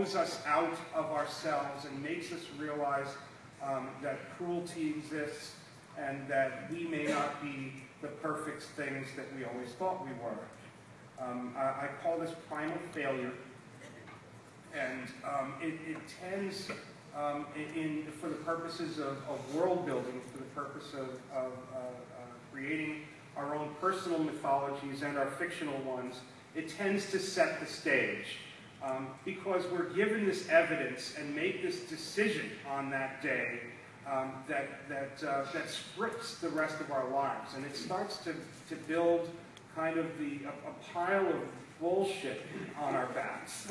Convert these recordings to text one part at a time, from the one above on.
throws us out of ourselves and makes us realize that cruelty exists and that we may not be the perfect things that we always thought we were. I call this primal failure, and it tends, for the purposes of world building, for the purpose of creating our own personal mythologies and our fictional ones, it tends to set the stage. Because we're given this evidence and make this decision on that day that scripts the rest of our lives, and it starts to build kind of a pile of bullshit on our backs.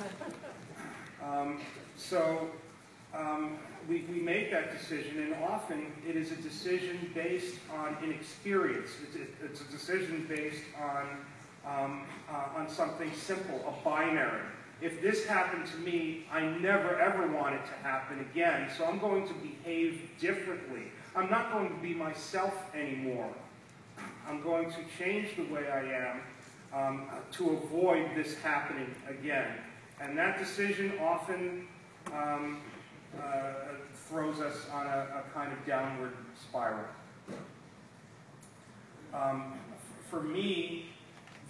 We make that decision, and often it is a decision based on inexperience. It's a decision based on something simple, a binary. If this happened to me, I never ever want it to happen again, so I'm going to behave differently. I'm not going to be myself anymore. I'm going to change the way I am to avoid this happening again. And that decision often throws us on a kind of downward spiral. For me,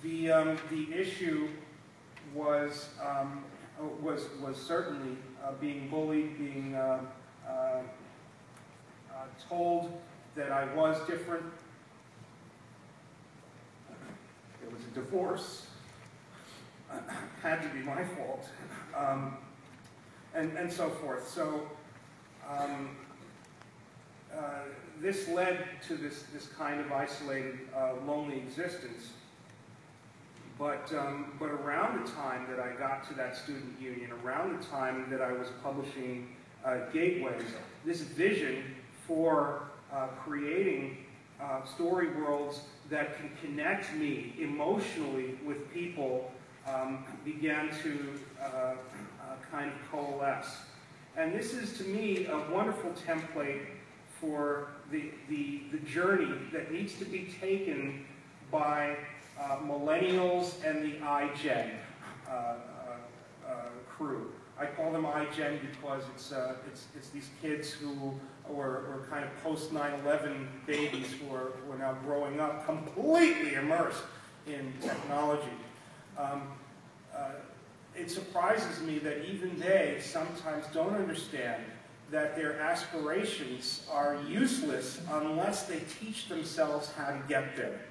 the issue was certainly being bullied, being told that I was different. There was a divorce. Had to be my fault, and so forth. So this led to this kind of isolated, lonely existence. But around the time that I got to that student union, around the time that I was publishing Gateways, this vision for creating story worlds that can connect me emotionally with people began to kind of coalesce. And this is, to me, a wonderful template for the journey that needs to be taken by millennials and the iGen crew. I call them iGen because it's these kids who were kind of post 9/11 babies who are now growing up completely immersed in technology. It surprises me that even they sometimes don't understand that their aspirations are useless unless they teach themselves how to get there.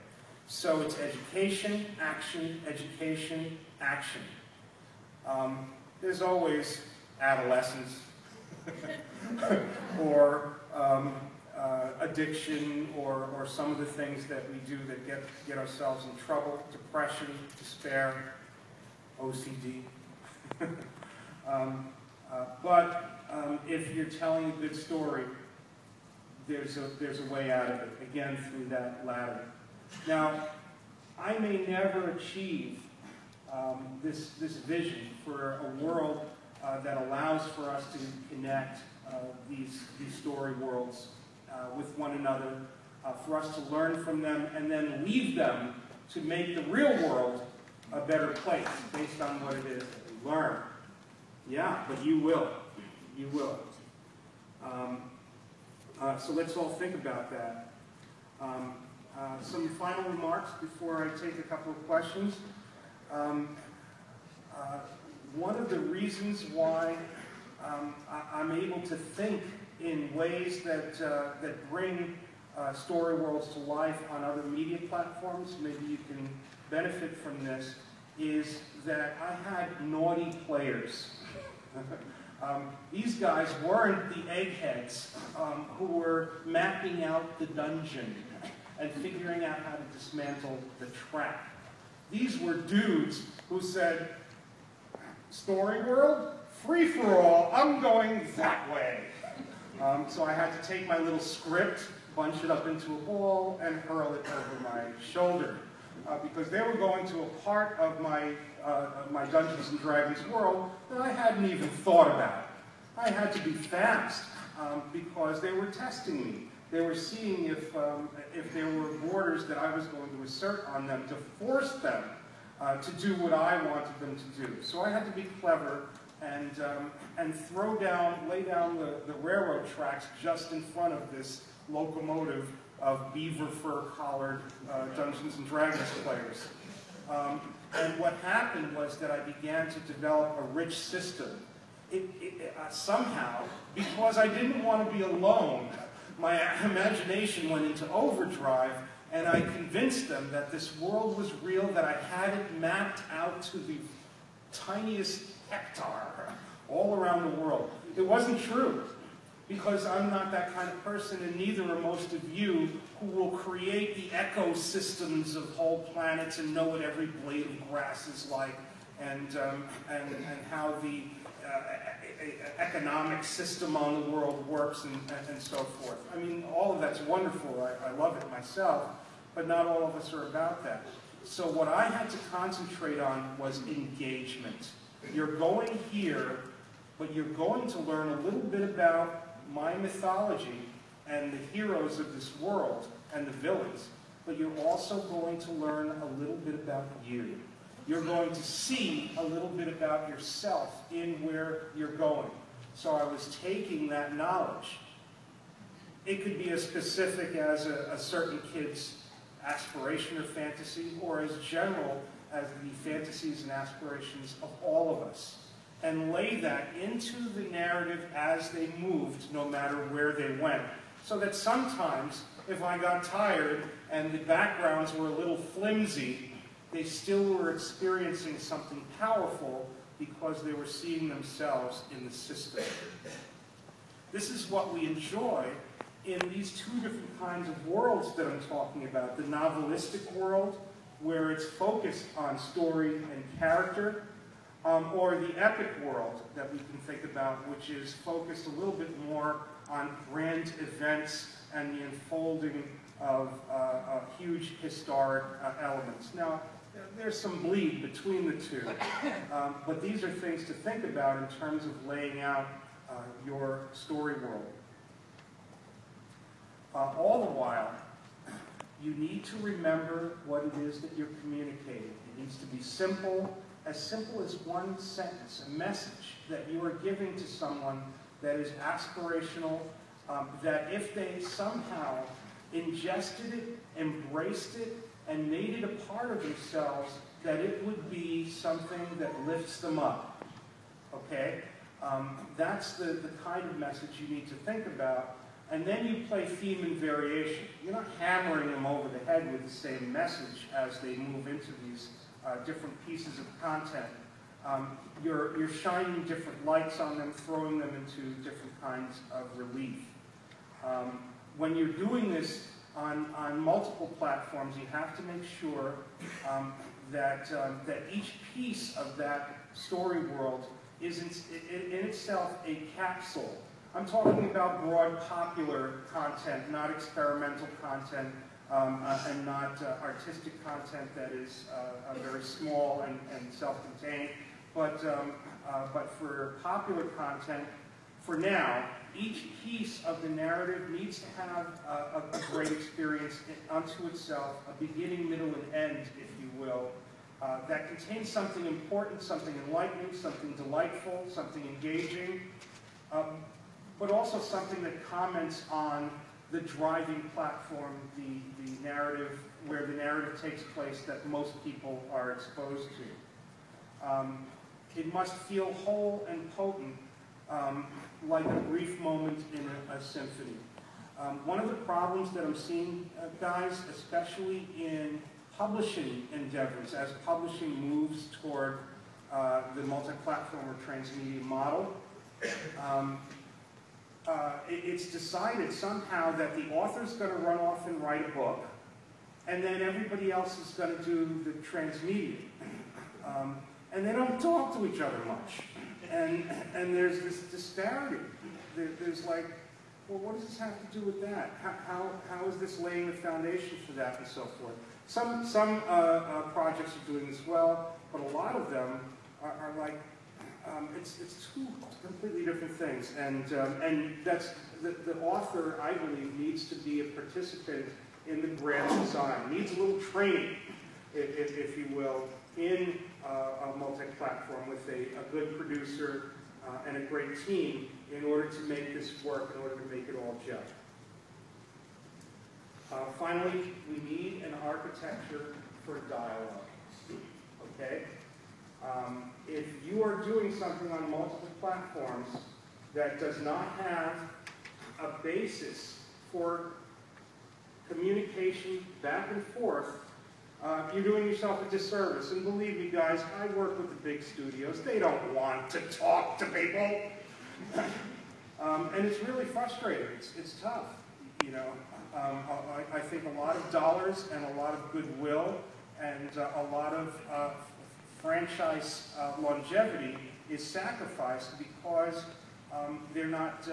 So it's education, action, education, action. There's always adolescence or addiction or some of the things that we do that get ourselves in trouble, depression, despair, OCD. But if you're telling a good story, there's a way out of it, again, through that ladder. Now, I may never achieve this vision for a world that allows for us to connect these story worlds with one another, for us to learn from them and then leave them to make the real world a better place based on what it is that we learn. Yeah, but you will. You will. So let's all think about that. Some final remarks before I take a couple of questions. One of the reasons why I'm able to think in ways that bring story worlds to life on other media platforms, maybe you can benefit from this, is that I had naughty players. These guys weren't the eggheads who were mapping out the dungeon and figuring out how to dismantle the trap. These were dudes who said, story world, free for all, I'm going that way. So I had to take my little script, bunch it up into a ball, and hurl it over my shoulder. Because they were going to a part of my Dungeons & Dragons world that I hadn't even thought about. I had to be fast because they were testing me. They were seeing if there were borders that I was going to assert on them to force them to do what I wanted them to do. So I had to be clever and lay down the railroad tracks just in front of this locomotive of beaver fur-collared Dungeons and Dragons players. And what happened was that I began to develop a rich system. Somehow, because I didn't want to be alone, my imagination went into overdrive, and I convinced them that this world was real, that I had it mapped out to the tiniest hectare all around the world. It wasn't true, because I'm not that kind of person, and neither are most of you, who will create the ecosystems of whole planets and know what every blade of grass is like, and how the economic system on the world works, and so forth. I mean, all of that's wonderful. I love it myself, but not all of us are about that. So what I had to concentrate on was engagement. You're going here, but you're going to learn a little bit about my mythology and the heroes of this world and the villains, but you're also going to learn a little bit about you. You're going to see a little bit about yourself in where you're going. So I was taking that knowledge. It could be as specific as a certain kid's aspiration or fantasy, or as general as the fantasies and aspirations of all of us, and lay that into the narrative as they moved, no matter where they went. So that sometimes, if I got tired and the backgrounds were a little flimsy, they still were experiencing something powerful because they were seeing themselves in the system. This is what we enjoy in these two different kinds of worlds that I'm talking about. The novelistic world, where it's focused on story and character, or the epic world that we can think about, which is focused a little bit more on grand events and the unfolding of huge historic elements. Now, there's some bleed between the two, but these are things to think about in terms of laying out your story world. All the while, you need to remember what it is that you're communicating. It needs to be simple as one sentence, a message that you are giving to someone that is aspirational, that if they somehow ingested it, embraced it, and made it a part of themselves, that it would be something that lifts them up. Okay? That's the kind of message you need to think about. And then you play theme and variation. You're not hammering them over the head with the same message as they move into these different pieces of content. You're shining different lights on them, throwing them into different kinds of relief. When you're doing this on multiple platforms, you have to make sure that each piece of that story world is in itself a capsule. I'm talking about broad popular content, not experimental content, and not artistic content that is very small and self-contained. But for popular content, for now, each piece of the narrative needs to have a great experience unto itself, a beginning, middle, and end, if you will, that contains something important, something enlightening, something delightful, something engaging, but also something that comments on the driving platform, the narrative, where the narrative takes place that most people are exposed to. It must feel whole and potent, like a brief moment in a symphony. One of the problems that I'm seeing, guys, especially in publishing endeavors, as publishing moves toward the multi-platform or transmedia model, it's decided somehow that the author's going to run off and write a book, and then everybody else is going to do the transmedia. And they don't talk to each other much. And there's this disparity. There's like, well, what does this have to do with that? How is this laying the foundation for that, and so forth? Some projects are doing this well, but a lot of them are like, it's two completely different things, and that's the author, I believe, needs to be a participant in the grand design. Needs a little training, if you will, in a multi-platform with a good producer and a great team in order to make this work, in order to make it all gel. Finally, we need an architecture for dialogue, okay? If you are doing something on multiple platforms that does not have a basis for communication back and forth, you're doing yourself a disservice. And believe me, guys, I work with the big studios. They don't want to talk to people. And it's really frustrating. It's tough, you know. I think a lot of dollars and a lot of goodwill and a lot of franchise longevity is sacrificed because they're not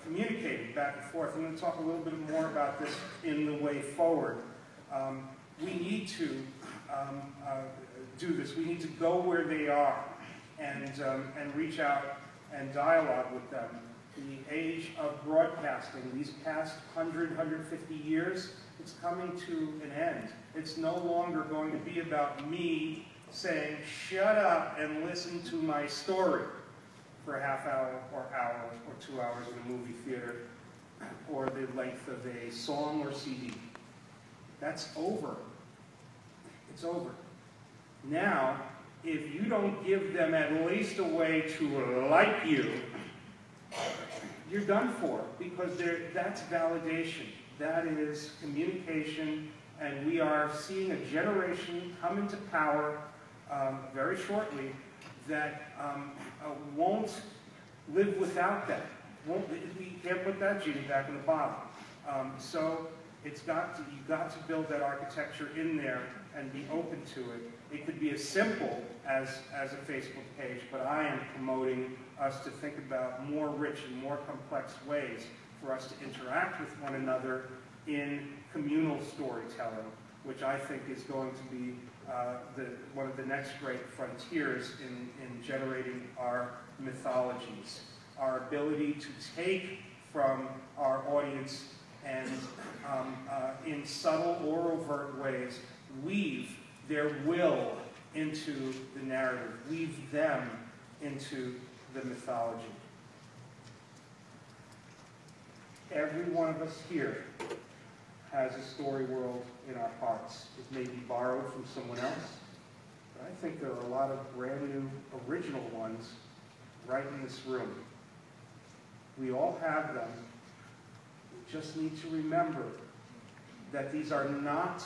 communicating back and forth. I'm going to talk a little bit more about this in the way forward. We need to do this. We need to go where they are and reach out and dialogue with them. The age of broadcasting, these past 100, 150 years, it's coming to an end. It's no longer going to be about me saying, shut up and listen to my story for a half hour or 2 hours in a movie theater, or the length of a song or CD. That's over. It's over. Now, if you don't give them at least a way to like you, you're done for, because that's validation. That is communication, and we are seeing a generation come into power very shortly that won't live without that. We can't put that genie back in the bottle. So you've got to build that architecture in there and be open to it. It could be as simple as a Facebook page, but I am promoting us to think about more rich and more complex ways for us to interact with one another in communal storytelling, which I think is going to be one of the next great frontiers in generating our mythologies. Our ability to take from our audience and in subtle or overt ways, weave their will into the narrative, weave them into the mythology. Every one of us here has a story world in our hearts. It may be borrowed from someone else, but I think there are a lot of brand new, original ones right in this room. We all have them. We just need to remember that these are not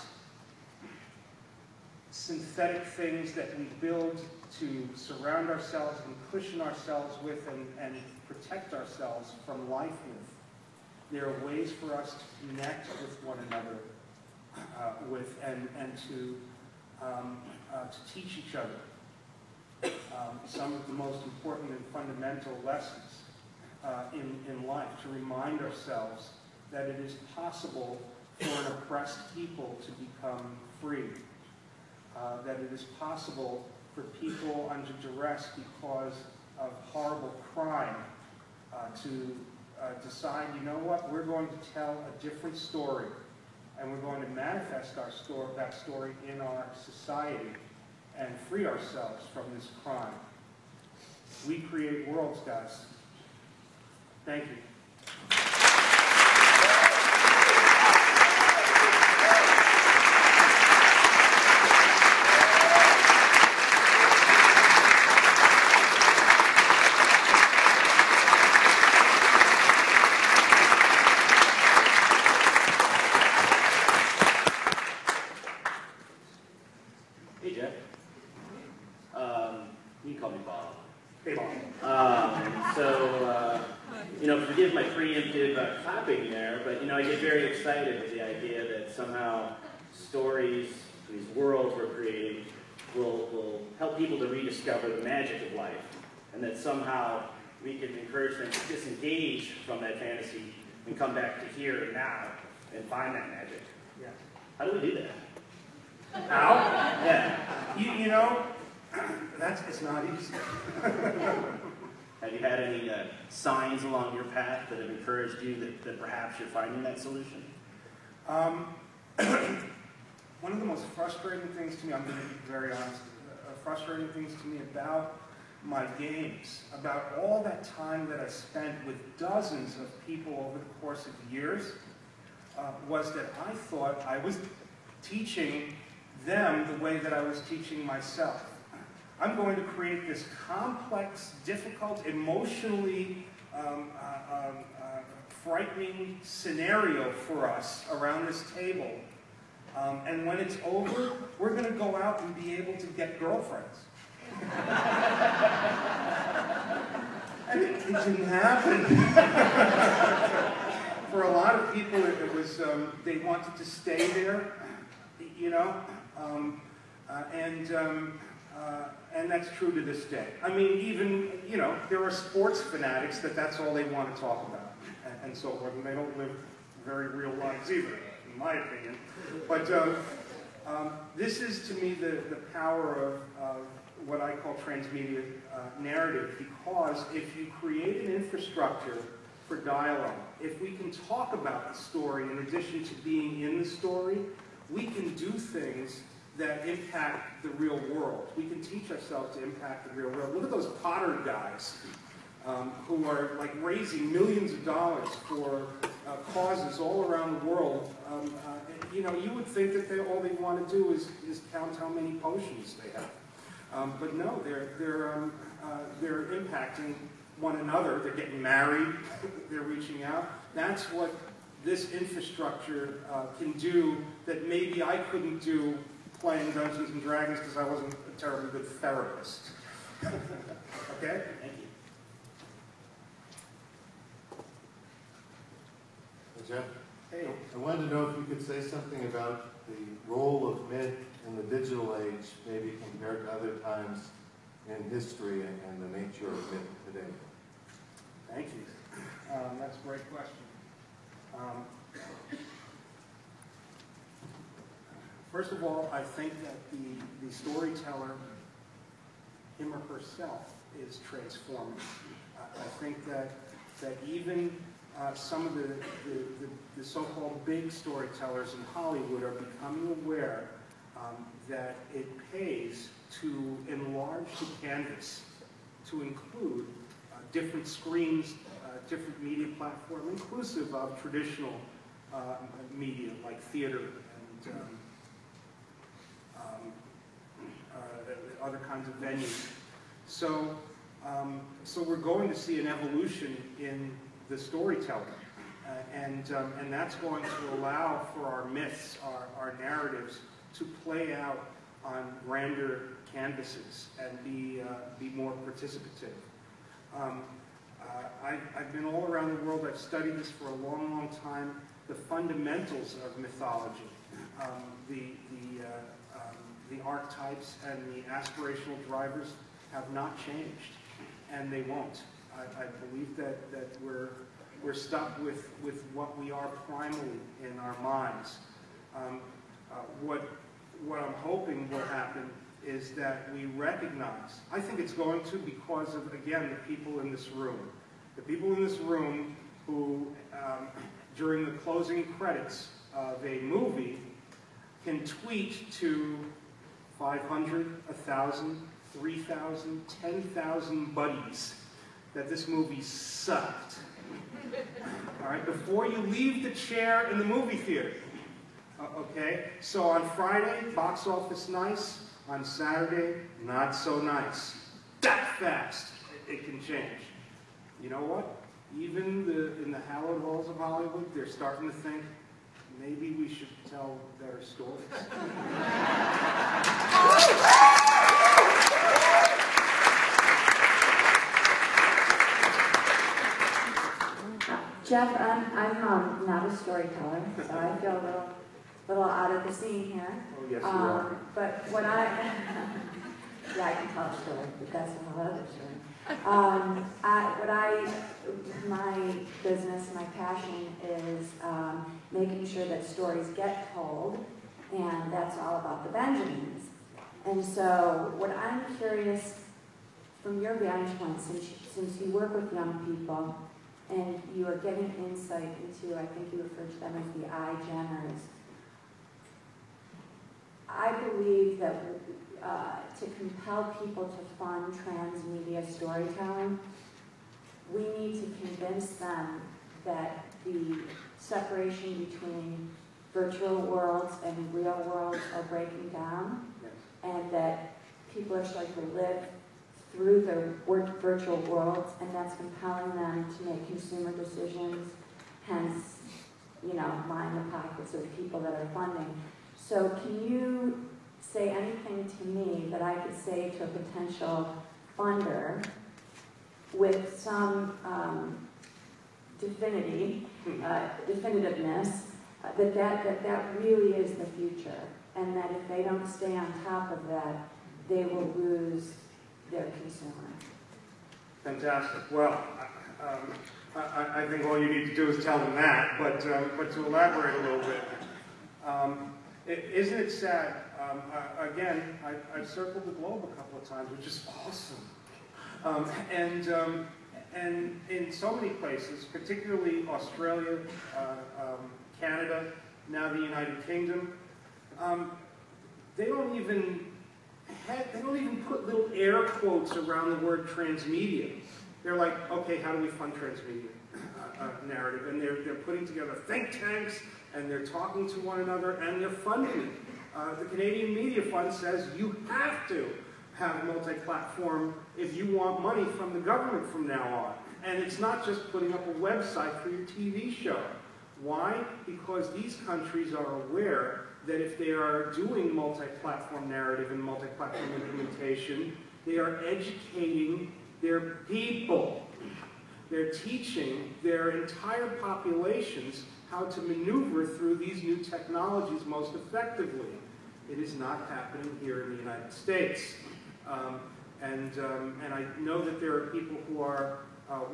synthetic things that we build to surround ourselves and cushion ourselves with and protect ourselves from life with. There are ways for us to connect with one another and to teach each other some of the most important and fundamental lessons in life, to remind ourselves that it is possible for an oppressed people to become free, that it is possible for people under duress because of horrible crime to decide, you know what, we're going to tell a different story, and we're going to manifest that story in our society and free ourselves from this crime. We create worlds, guys. Thank you. Forgive my preemptive clapping there, but I get very excited with the idea that somehow stories, these worlds we're creating, will help people to rediscover the magic of life, and that somehow we can encourage them to disengage from that fantasy and come back to here and now and find that magic. Yeah. How do we do that? How? Yeah. It's not easy. Have you had any signs along your path that have encouraged you that perhaps you're finding that solution? one of the most frustrating things to me, I'm going to be very honest, frustrating things to me about my games, about all that time that I spent with dozens of people over the course of years, was that I thought I was teaching them the way that I was teaching myself. I'm going to create this complex, difficult, emotionally frightening scenario for us around this table. And when it's over, we're going to go out and be able to get girlfriends. And it didn't happen. For a lot of people, it was, they wanted to stay there, you know, and that's true to this day. I mean, even, you know, there are sports fanatics that's all they want to talk about, and so forth, and they don't live very real lives either, in my opinion. But this is, to me, the power of what I call transmedia narrative, because if you create an infrastructure for dialogue, if we can talk about the story in addition to being in the story, we can do things that impact the real world. We can teach ourselves to impact the real world. Look at those Potter guys who are like raising millions of dollars for causes all around the world. You know, you would think that all they want to do is count how many potions they have. But no, they're impacting one another. They're getting married. They're reaching out. That's what this infrastructure can do that maybe I couldn't do playing Dungeons and Dragons because I wasn't a terribly good therapist. Okay? Thank you. Hey, Jeff. Hey. I wanted to know if you could say something about the role of myth in the digital age, maybe compared to other times in history and the nature of myth today. Thank you. That's a great question. First of all, I think that the storyteller, him or herself, is transforming. I think that even some of the so-called big storytellers in Hollywood are becoming aware that it pays to enlarge the canvas, to include different screens, different media platform, inclusive of traditional media like theater and other kinds of venues. So, so we're going to see an evolution in the storytelling, and that's going to allow for our myths, our narratives, to play out on grander canvases and be more participative. I've been all around the world. I've studied this for a long, long time. The fundamentals of mythology, the archetypes and the aspirational drivers have not changed, and they won't. I believe that we're stuck with what we are primally in our minds. What I'm hoping will happen is that we recognize, I think it's going to because of, again, the people in this room. The people in this room who, during the closing credits of a movie, can tweet to 500, 1,000, 3,000, 10,000 buddies that this movie sucked. All right, before you leave the chair in the movie theater. Okay, so on Friday, box office nice. On Saturday, not so nice. That fast, it can change. You know what? Even in the hallowed halls of Hollywood, they're starting to think, maybe we should tell better stories. Jeff, I'm not a storyteller, so I feel a little out of the scene here. Oh, yes, you are. But what yeah, I can tell a story, but that's another story. My business, my passion is making sure that stories get told, and that's all about the Benjamins. And so what I'm curious, from your vantage point, since you work with young people, and you are getting insight into, I think you refer to them as the I-Genners, I believe that to compel people to fund transmedia storytelling, we need to convince them that the separation between virtual worlds and real worlds are breaking down, and that people are starting to live through their virtual worlds, and that's compelling them to make consumer decisions, hence, you know, line the pockets of people that are funding. So can you say anything to me that I could say to a potential funder with some definitiveness that really is the future, and that if they don't stay on top of that, they will lose their consumer? Fantastic. Well, I think all you need to do is tell them that, but to elaborate a little bit, isn't it sad? Again, I've circled the globe a couple of times, which is awesome. And in so many places, particularly Australia, Canada, now the United Kingdom, they don't even put little air quotes around the word transmedia. They're like, okay, how do we fund transmedia narrative? And they're putting together think tanks, and they're talking to one another, and they're funding it. The Canadian Media Fund says you have to have multi-platform if you want money from the government from now on. And it's not just putting up a website for your TV show. Why? Because these countries are aware that if they are doing multi-platform narrative and multi-platform implementation, they are educating their people. They're teaching their entire populations how to maneuver through these new technologies most effectively. It is not happening here in the United States. And I know that there are people who are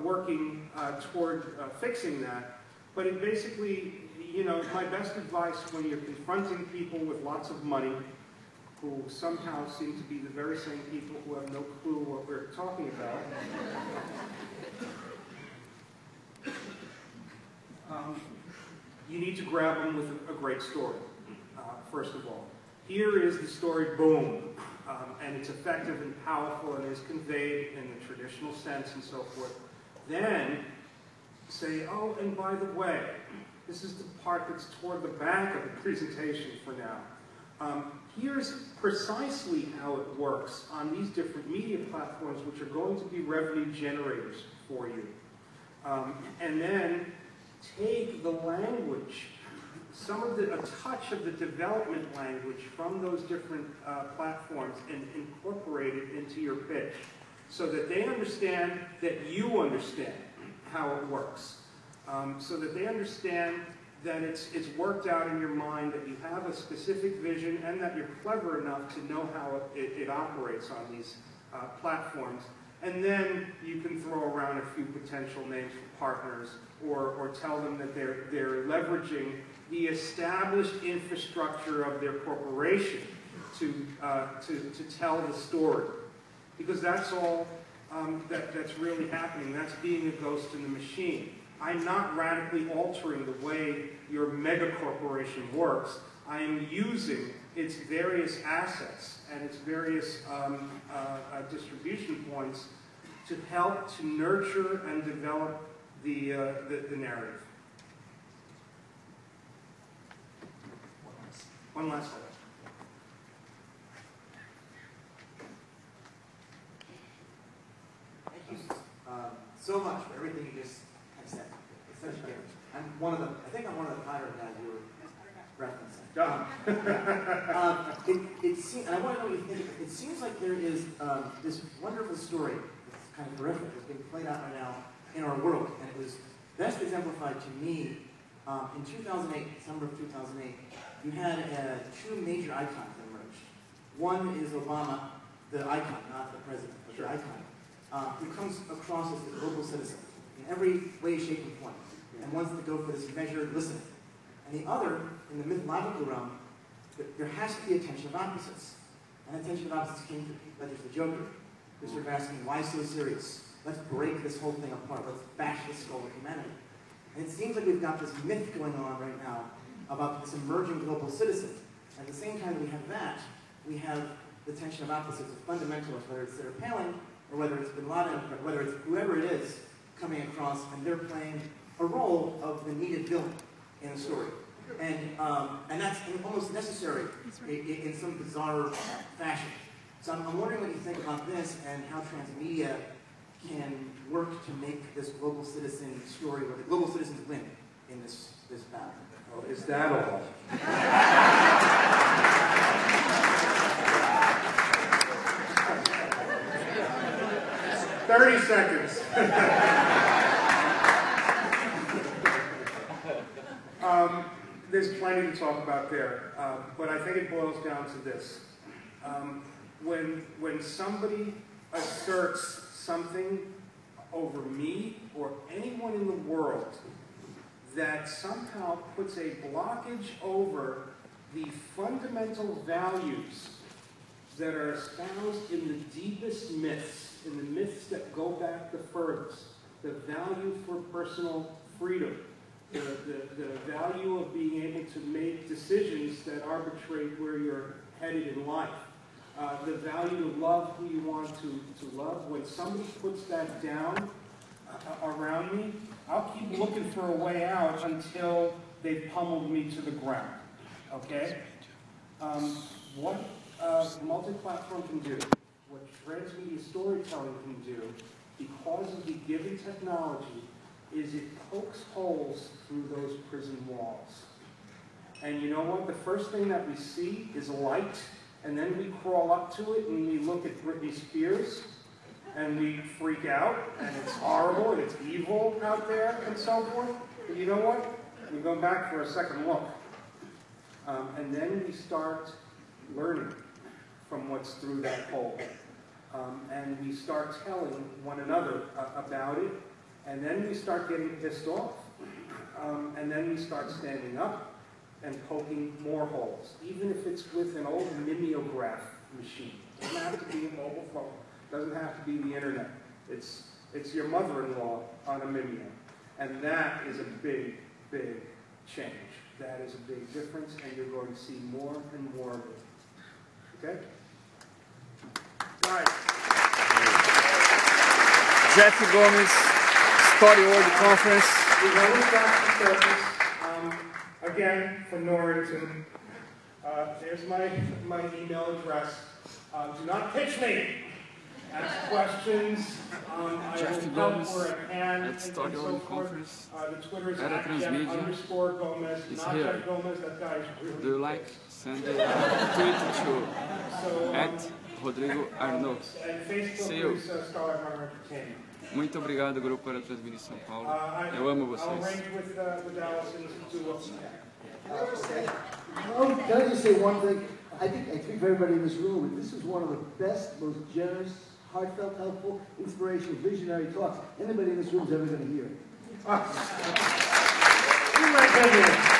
working toward fixing that, but it basically, you know, my best advice when you're confronting people with lots of money, who somehow seem to be the very same people who have no clue what we're talking about, you need to grab them with a great story, first of all. Here is the story, boom, and it's effective and powerful and is conveyed in the traditional sense and so forth. Then say, oh, and by the way, this is the part that's toward the back of the presentation for now. Here's precisely how it works on these different media platforms, which are going to be revenue generators for you. And then take the language, a touch of the development language from those different platforms and incorporate it into your pitch so that they understand that you understand how it works. So that they understand that it's worked out in your mind, that you have a specific vision, and that you're clever enough to know how it operates on these platforms. And then you can throw around a few potential names for partners, or tell them that they're leveraging the established infrastructure of their corporation to tell the story. Because that's all that's really happening. That's being a ghost in the machine. I'm not radically altering the way your mega corporation works. I am using its various assets and its various distribution points to help to nurture and develop the narrative. One last slide. Thank you so much for everything you just have said. It's such a gift. I think I'm one of the Potter guys you were referencing. And I want to know what you think. It seems like there is this wonderful story that's kind of horrific that's being played out right now in our world. And it was best exemplified to me in 2008, December of 2008. You had two major icons that emerged. One is Obama, the icon, not the president, but the icon, who comes across as the global citizen in every way, shape, and form, and wants to go for this measured listening. And the other, in the mythological realm, there has to be a tension of opposites. And that tension of opposites came to people like there's the Joker, who's sort of asking, why so serious? Let's break this whole thing apart. Let's bash the skull of humanity. And it seems like we've got this myth going on right now about this emerging global citizen. At the same time that we have that, we have the tension of opposites, of fundamentalists, whether it's Sarah Palin, or whether it's Bin Laden, or whether it's whoever it is coming across, and they're playing a role of the needed villain in a story. And that's almost necessary in some bizarre fashion. So I'm wondering what you think about this and how Transmedia can work to make this global citizen story, where the global citizens win in this battle. Oh, is that all? 30 seconds. There's plenty to talk about there, but I think it boils down to this. When somebody asserts something over me or anyone in the world that somehow puts a blockage over the fundamental values that are espoused in the deepest myths, in the myths that go back the furthest, the value for personal freedom, the value of being able to make decisions that arbitrate where you're headed in life, the value to love who you want to love. When somebody puts that down around me, I'll keep looking for a way out until they've pummeled me to the ground, okay? What multi-platform can do, what transmedia storytelling can do, because of the given technology, is it pokes holes through those prison walls. And you know what? The first thing that we see is light, and then we crawl up to it and we look at Britney Spears, and we freak out, and it's horrible, and it's evil out there, and so forth. But you know what? We go back for a second look. And then we start learning from what's through that hole. And we start telling one another about it, and then we start getting pissed off. And then we start standing up and poking more holes, even if it's with an old mimeograph machine. It doesn't have to be a mobile phone. It doesn't have to be the internet. It's your mother-in-law on a mimeo. And that is a big, big change. That is a big difference, and you're going to see more and more of it. Okay? All right. Jeff Gomez, StoryWorld Conference. We've always got the surface. Again, from Norrington. There's my email address. Do not pitch me. Ask questions. Jeff I will Gomez help where I can, at StoryWorld Conference. The Twitter is Era Transmedia. @Jeff_Gomez. It's Not here. Jeff Gomez. That guy is really Do you like? Send a tweet to So, Rodrigo Arnaud. and Facebook See you. is Starlight Runner Entertainment. Muito obrigado, Grupo Era Transmedia São Paulo. I- Eu amo I'll vocês. arrange with Dallas and do what we can. Oh, can I just say one thing? I speak for everybody in this room, and this is one of the best, most generous, heartfelt, helpful, inspirational, visionary talks anybody in this room is ever going to hear. You might come here.